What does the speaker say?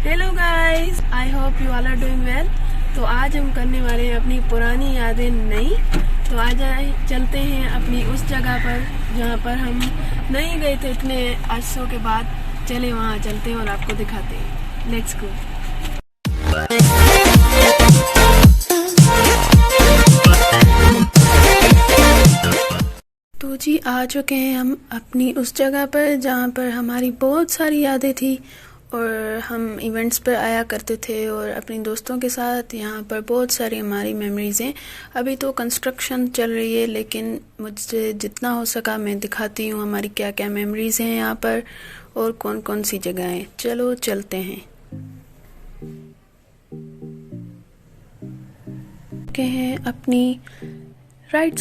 Hello guys, I hope you all are doing well. तो आज हम करने वाले हैं अपनी पुरानी यादें नई। तो आज चलते हैं अपनी उस जगह पर जहाँ पर हम नहीं गए थे इतने अरसों के बाद। चले वहाँ चलते हैं और आपको दिखाते हैं। Let's go. तो जी आ चुके हैं हम अपनी उस जगह पर जहाँ पर हमारी बहुत सारी यादें थी और हम इवेंट्स पर आया करते थे और अपने दोस्तों के साथ। यहाँ पर बहुत सारी हमारी मेमोरीज हैं। अभी तो कंस्ट्रक्शन चल रही है, लेकिन मुझसे जितना हो सका मैं दिखाती हूँ हमारी क्या क्या मेमोरीज हैं यहाँ पर और कौन कौन सी जगह हैं। चलो चलते हैं। के हैं अपनी राइट